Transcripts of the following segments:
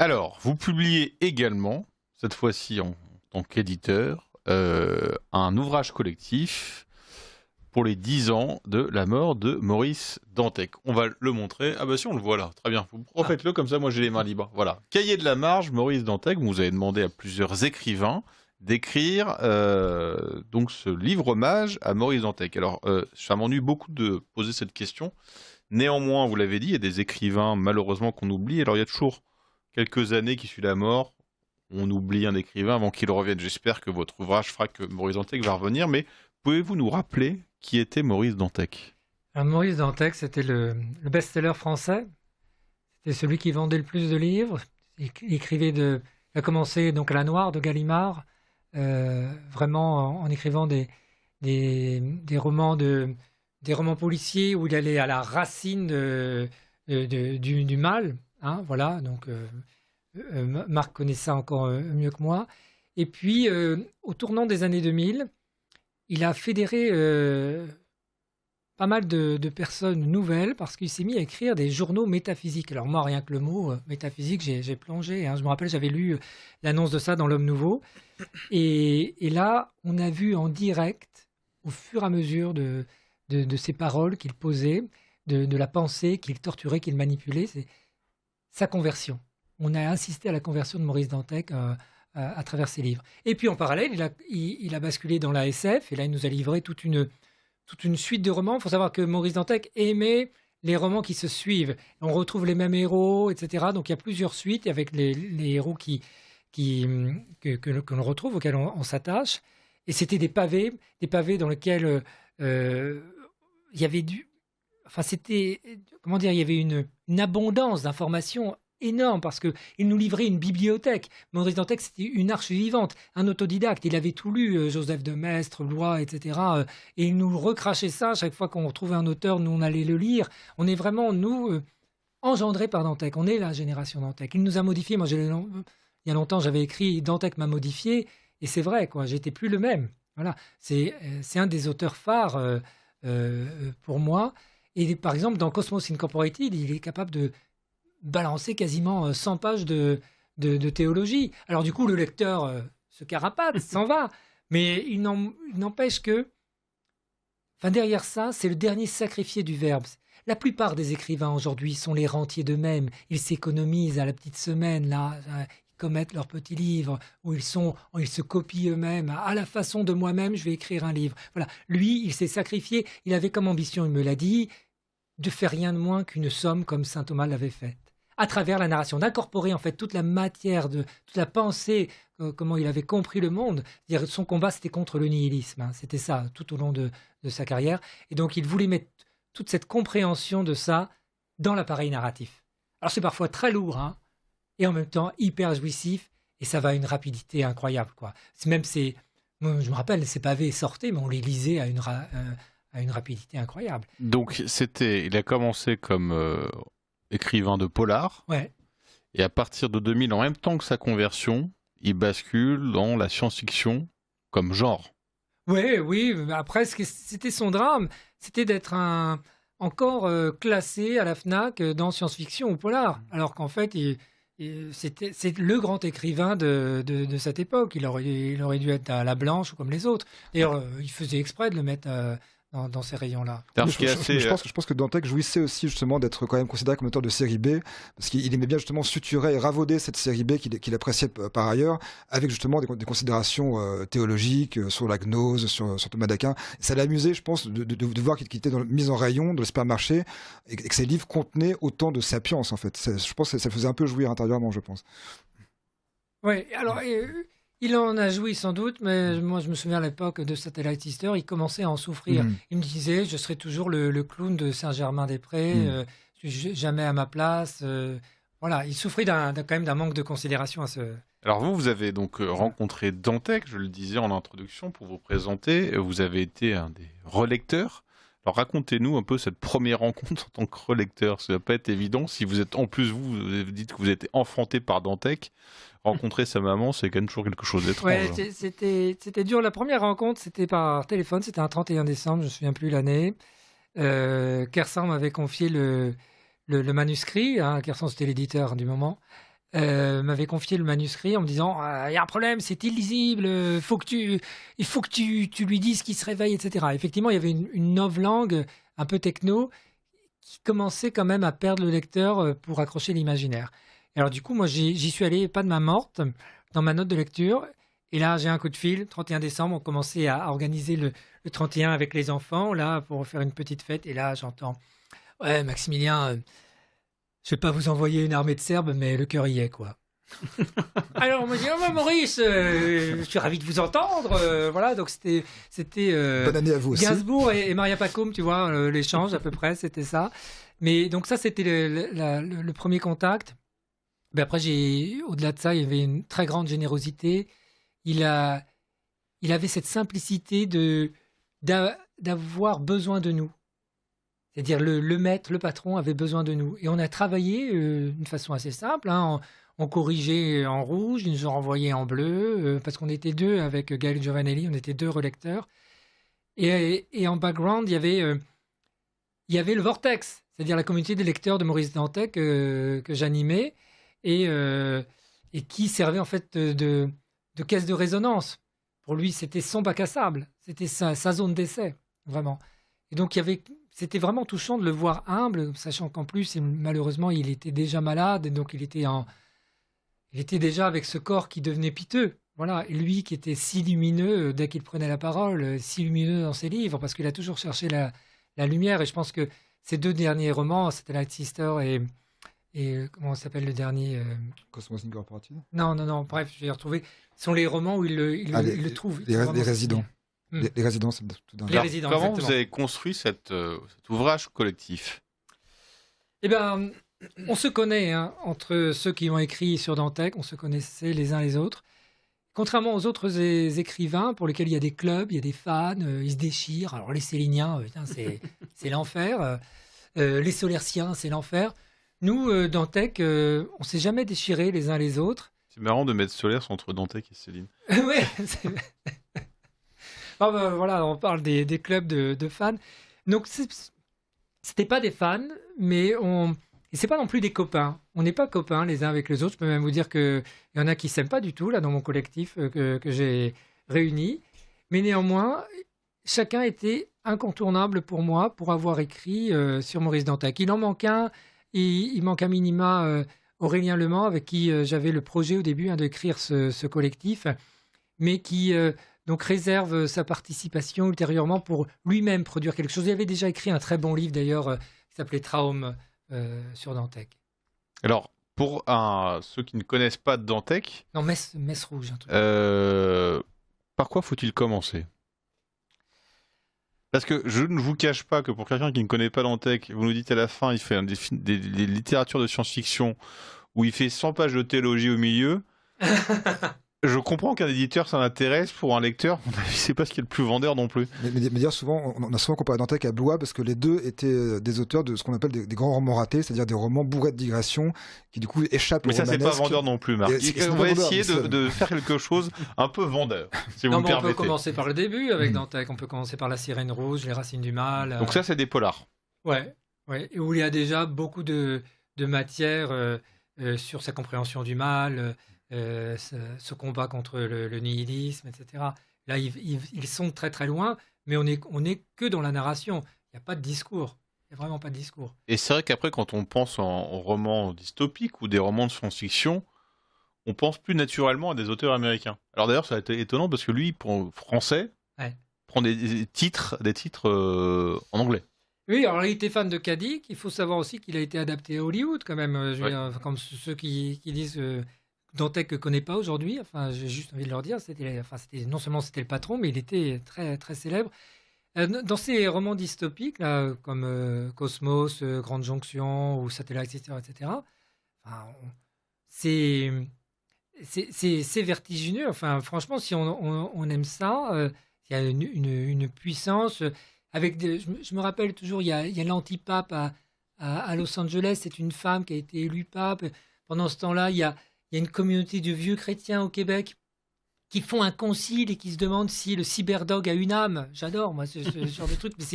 Alors, vous publiez également, cette fois-ci en tant qu'éditeur, un ouvrage collectif pour les 10 ans de la mort de Maurice Dantec. On va le montrer. Ah bah si, on le voit là. Très bien. Vous refaites-le comme ça, moi j'ai les mains libres. Voilà. Cahier de la marge, Maurice Dantec. Vous avez demandé à plusieurs écrivains d'écrire donc ce livre hommage à Maurice Dantec. Alors, ça m'ennuie beaucoup de poser cette question. Néanmoins, vous l'avez dit, il y a des écrivains malheureusement qu'on oublie. Alors il y a toujours quelques années qui suivent la mort, on oublie un écrivain avant qu'il revienne. J'espère que votre ouvrage fera que Maurice Dantec va revenir, mais pouvez-vous nous rappeler qui était Maurice Dantec? Alors, Maurice Dantec, c'était le best-seller français. C'était celui qui vendait le plus de livres. Il a commencé donc à la Noire de Gallimard, vraiment en écrivant des romans des romans policiers où il allait à la racine du mal. Hein, voilà, donc Marc connaît ça encore mieux que moi. Et puis, au tournant des années 2000, il a fédéré pas mal de personnes nouvelles parce qu'il s'est mis à écrire des journaux métaphysiques. Alors moi, rien que le mot métaphysique, j'ai plongé. Hein. Je me rappelle, j'avais lu l'annonce de ça dans l'Homme Nouveau. Et là, on a vu en direct, au fur et à mesure de ces paroles qu'il posait, de la pensée qu'il torturait, qu'il manipulait, c'est sa conversion. On a assisté à la conversion de Maurice Dantec à travers ses livres. Et puis en parallèle, il a basculé dans la SF, et là il nous a livré toute une suite de romans. Il faut savoir que Maurice Dantec aimait les romans qui se suivent. On retrouve les mêmes héros, etc. Donc il y a plusieurs suites avec les héros que l'on retrouve, auxquels on s'attache. Et c'était des pavés dans lesquels il y avait enfin c'était, comment dire, il y avait une abondance d'informations énorme parce qu'il nous livrait une bibliothèque. Maurice Dantec, c'était une arche vivante, un autodidacte. Il avait tout lu, Joseph de Maistre, Blois, etc. Et il nous recrachait ça chaque fois qu'on trouvait un auteur, nous on allait le lire. On est vraiment, nous, engendrés par Dantec. On est la génération Dantec. Il nous a modifiés. Moi, il y a longtemps, j'avais écrit Dantec m'a modifié. Et c'est vrai, quoi. J'étais plus le même. Voilà. C'est un des auteurs phares pour moi. Et par exemple, dans Cosmos Incorporated, il est capable de balancer quasiment 100 pages de théologie. Alors du coup, le lecteur se carapate, s'en va. Mais il n'empêche que, enfin, derrière ça, c'est le dernier sacrifié du verbe. La plupart des écrivains aujourd'hui sont les rentiers d'eux-mêmes. Ils s'économisent à la petite semaine, là, ils commettent leurs petits livres, où ils se copient eux-mêmes. À la façon de moi-même, je vais écrire un livre. Voilà. Lui, il s'est sacrifié. Il avait comme ambition, il me l'a dit, de faire rien de moins qu'une somme comme saint Thomas l'avait faite. À travers la narration, d'incorporer en fait toute la matière, toute la pensée, comment il avait compris le monde. C'est-à-dire, son combat, c'était contre le nihilisme. Hein. C'était ça, tout au long de sa carrière. Et donc, il voulait mettre toute cette compréhension de ça dans l'appareil narratif. Alors, c'est parfois très lourd, hein, et en même temps hyper jouissif, et ça va à une rapidité incroyable, quoi. Moi, je me rappelle, ces pavés sortaient, mais on les lisait à une rapidité incroyable. Donc, il a commencé comme écrivain de polar, Ouais. et à partir de 2000, en même temps que sa conversion, il bascule dans la science-fiction comme genre. Ouais, oui, après, c'était son drame, c'était d'être encore classé à la FNAC dans science-fiction ou polar, alors qu'en fait, c'est le grand écrivain de cette époque. Il aurait dû être à la Blanche ou comme les autres. D'ailleurs, il faisait exprès de le mettre dans ces rayons-là. Alors, ce qui est assez, Je pense que Dantec jouissait aussi justement d'être quand même considéré comme auteur de série B, parce qu'il aimait bien justement suturer et ravauder cette série B qu'il appréciait par ailleurs, avec justement des considérations théologiques sur la gnose, sur Thomas d'Aquin. Ça l'amusait, je pense, de voir qu'il était mis en rayon dans le supermarché et que ses livres contenaient autant de sapience en fait. Je pense que ça le faisait un peu jouir intérieurement, je pense. Oui, alors il en a joui sans doute, mais moi je me souviens à l'époque de Satellite Sister, il commençait à en souffrir. Mhm. Il me disait, je serai toujours le clown de Saint-Germain-des-Prés, je suis jamais à ma place. Voilà, il souffrait quand même d'un manque de considération à ce... Alors vous avez donc rencontré Dantec, je le disais en introduction, pour vous présenter. Vous avez été un des relecteurs. Alors racontez-nous un peu cette première rencontre en tant que relecteur. Ça ne va pas être évident. Si vous êtes, en plus vous dites que vous êtes enfanté par Dantec, rencontrer sa maman, c'est quand même toujours quelque chose d'étrange. Ouais, c'était dur. La première rencontre, c'était par téléphone, c'était un 31 décembre, je ne me souviens plus l'année. Kersan m'avait confié le manuscrit, hein. Kersan, c'était l'éditeur du moment. m'avait confié le manuscrit en me disant il y a un problème, c'est illisible, il faut que tu lui dises qu'il se réveille, etc. Effectivement, il y avait une novlangue un peu techno qui commençait quand même à perdre le lecteur pour accrocher l'imaginaire. Et alors du coup, moi, j'y suis allé pas de main morte dans ma note de lecture. Et là, j'ai un coup de fil. 31 décembre, on commençait à organiser le 31 avec les enfants, là, pour faire une petite fête. Et là, j'entends ouais, Maximilien, je vais pas vous envoyer une armée de Serbes, mais le cœur y est, quoi. Alors on me dit oh, bah, Maurice, je suis ravi de vous entendre. Voilà, donc c'était Bonne année à vous aussi. Gainsbourg et Maria Pacôme, tu vois, l'échange à peu près, c'était ça. Mais donc ça, c'était le premier contact. Mais après, au-delà de ça, il y avait une très grande générosité. Il avait cette simplicité d'avoir besoin de nous. C'est-à-dire le maître, le patron avait besoin de nous. Et on a travaillé d'une façon assez simple. Hein. On corrigeait en rouge, ils nous ont renvoyé en bleu, parce qu'on était deux avec Gaël Giovanelli, on était deux relecteurs. Et en background, il y avait le Vortex, c'est-à-dire la communauté des lecteurs de Maurice Dantec que j'animais et qui servait en fait de caisse de résonance. Pour lui, c'était son bac à sable, c'était sa zone d'essai, vraiment. Et donc, c'était vraiment touchant de le voir humble, sachant qu'en plus, malheureusement, il était déjà malade, et donc il était déjà avec ce corps qui devenait piteux. Voilà. Et lui qui était si lumineux dès qu'il prenait la parole, si lumineux dans ses livres, parce qu'il a toujours cherché la lumière. Et je pense que ces deux derniers romans, Satellite Sister et comment s'appelle le dernier Cosmos Incorporated. Non, bref, je vais y retrouver. Ce sont les romans où il le trouve. Les résidents. Les résidents, c'est tout d'un. Les résidents, comment exactement. vous avez construit cet ouvrage collectif? Eh bien, on se connaît, hein, entre ceux qui ont écrit sur Dantec, on se connaissait les uns les autres. Contrairement aux autres écrivains pour lesquels il y a des clubs, il y a des fans, ils se déchirent. Alors les Céliniens, putain, c'est l'enfer. Les Solerciens, c'est l'enfer. Nous, Dantec, on s'est jamais déchirés les uns les autres. C'est marrant de mettre Solaire entre Dantec et Céline. Oui, voilà, on parle des clubs de fans. Donc, c'était pas des fans, mais et c'est pas non plus des copains. On n'est pas copains les uns avec les autres. Je peux même vous dire qu'il y en a qui s'aiment pas du tout, là, dans mon collectif que j'ai réuni. Mais néanmoins, chacun était incontournable pour moi pour avoir écrit sur Maurice Dantec. Il en manque un. Il manque à minima Aurélien Lemans, avec qui j'avais le projet au début d'écrire ce collectif, mais qui donc réserve sa participation ultérieurement pour lui-même produire quelque chose. Il avait déjà écrit un très bon livre d'ailleurs qui s'appelait Traum sur Dantec. Alors, pour ceux qui ne connaissent pas Dantec, non, Messe Rouge. Un truc. Par quoi faut-il commencer? Parce que je ne vous cache pas que pour quelqu'un qui ne connaît pas Dantec, vous nous dites à la fin, il fait des littératures de science-fiction où il fait 100 pages de théologie au milieu. Je comprends qu'un éditeur ça l'intéresse, pour un lecteur, c'est pas ce qui est le plus vendeur non plus. Mais dire souvent, on a souvent comparé Dantec à Blois parce que les deux étaient des auteurs de ce qu'on appelle des grands romans ratés, c'est-à-dire des romans bourrés de digressions qui du coup échappent au romanesque. Mais ça, c'est pas vendeur non plus, Marc. On va essayer de faire quelque chose un peu vendeur, si vous me permettez. On peut commencer par le début avec Dantec, on peut commencer par La Sirène Rouge, Les Racines du Mal. Donc ça, c'est des polars. Ouais, et où il y a déjà beaucoup de matière sur sa compréhension du mal, ce combat contre le nihilisme, etc. Là, ils sont très très loin, mais on est que dans la narration. Il n'y a pas de discours. Il n'y a vraiment pas de discours. Et c'est vrai qu'après, quand on pense en romans dystopiques ou des romans de science-fiction, on pense plus naturellement à des auteurs américains. Alors d'ailleurs, ça a été étonnant parce que lui, pour français, prend des titres en anglais. Oui, alors il était fan de Kadik. Il faut savoir aussi qu'il a été adapté à Hollywood quand même. Comme ceux qui disent Dantec que connaît pas aujourd'hui. Enfin, j'ai juste envie de leur dire, non seulement c'était le patron, mais il était très très célèbre. Dans ces romans dystopiques là, comme Cosmos, Grande Jonction ou Satellite Sister, etc. Enfin, c'est vertigineux. Enfin, franchement, si on aime ça, il y a une puissance. Je me rappelle toujours, il y a l'antipape à Los Angeles, c'est une femme qui a été élue pape. Pendant ce temps-là, il y a une communauté de vieux chrétiens au Québec qui font un concile et qui se demandent si le cyberdog a une âme. J'adore, moi, ce genre de truc. Mais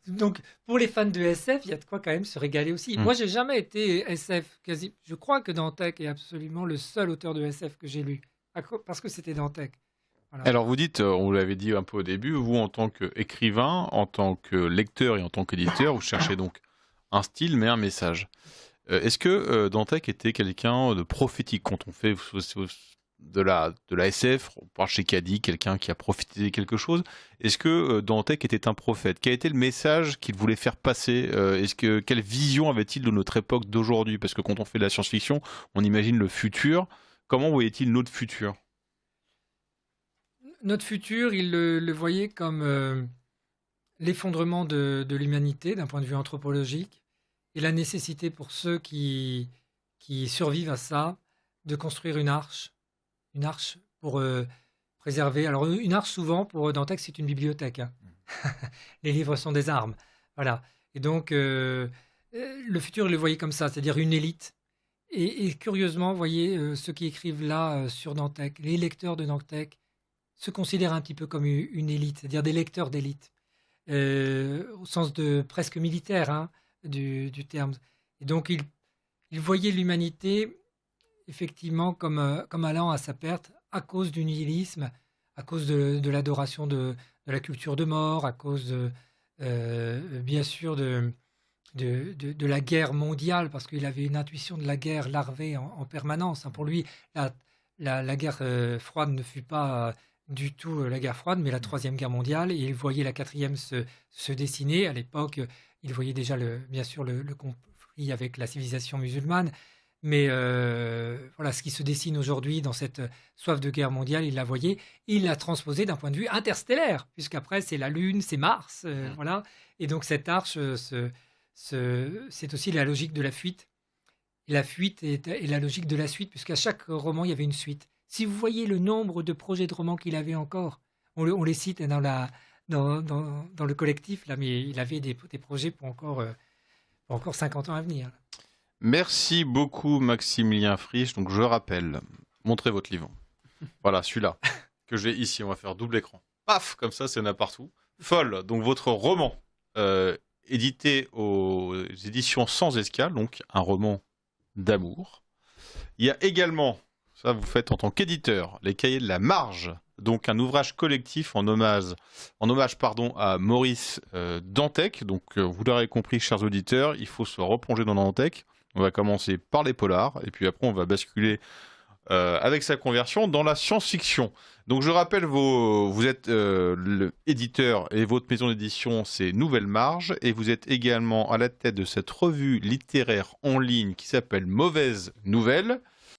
Donc, pour les fans de SF, il y a de quoi quand même se régaler aussi. Moi, j'ai jamais été SF quasi. Je crois que Dantec est absolument le seul auteur de SF que j'ai lu, parce que c'était Dantec. Voilà. Alors vous dites, on l'avait dit un peu au début, vous en tant qu'écrivain, en tant que lecteur et en tant qu'éditeur, vous cherchez donc un style mais un message. Est-ce que Dantec était quelqu'un de prophétique quand on fait de la SF, on parle chez Caddy, quelqu'un qui a prophétisé quelque chose. Est-ce que Dantec était un prophète? Quel était le message qu'il voulait faire passer? Quelle vision avait-il de notre époque d'aujourd'hui? Parce que quand on fait de la science-fiction, on imagine le futur. Comment voyait-il notre futur? Notre futur, il le voyait comme l'effondrement de l'humanité d'un point de vue anthropologique et la nécessité pour ceux qui survivent à ça de construire une arche pour préserver. Alors, une arche, souvent, pour Dantec, c'est une bibliothèque. Hein. Les livres sont des armes. Voilà. Et donc, le futur, il le voyait comme ça, c'est-à-dire une élite. Et curieusement, vous voyez, ceux qui écrivent là sur Dantec, les lecteurs de Dantec, se considèrent un petit peu comme une élite, c'est-à-dire des lecteurs d'élite, au sens de presque militaire hein, du terme. Et donc, ils voyaient l'humanité effectivement comme allant à sa perte à cause du nihilisme, à cause de l'adoration de la culture de mort, à cause bien sûr de la guerre mondiale, parce qu'il avait une intuition de la guerre larvée en permanence. Hein. Pour lui, la guerre froide ne fut pas du tout la guerre froide, mais la Troisième Guerre mondiale, et il voyait la quatrième se dessiner. À l'époque, il voyait déjà bien sûr le conflit avec la civilisation musulmane, mais voilà, ce qui se dessine aujourd'hui dans cette soif de guerre mondiale, il la voyait, il l'a transposé d'un point de vue interstellaire, puisqu'après c'est la Lune, c'est Mars, voilà. Et donc cette arche, c'est aussi la logique de la fuite. Et la fuite est la logique de la suite, puisqu'à chaque roman, il y avait une suite. Si vous voyez le nombre de projets de romans qu'il avait encore, on les cite dans le collectif, là, mais il avait des projets pour encore 50 ans à venir. Merci beaucoup Maximilien Frisch. Donc je rappelle, montrez votre livre. Voilà, celui-là que j'ai ici. On va faire double écran. Paf, comme ça, c'est là partout. Folle, donc votre roman édité aux éditions Sans Escale, donc un roman d'amour. Il y a également, ça vous faites en tant qu'éditeur, Les Cahiers de la Marge, donc un ouvrage collectif en hommage à Maurice Dantec. Donc vous l'aurez compris, chers auditeurs, il faut se replonger dans Dantec. On va commencer par les polars, et puis après on va basculer avec sa conversion dans la science-fiction. Donc je rappelle, vous êtes l'éditeur et votre maison d'édition c'est Nouvelle Marge, et vous êtes également à la tête de cette revue littéraire en ligne qui s'appelle Mauvaise Nouvelle.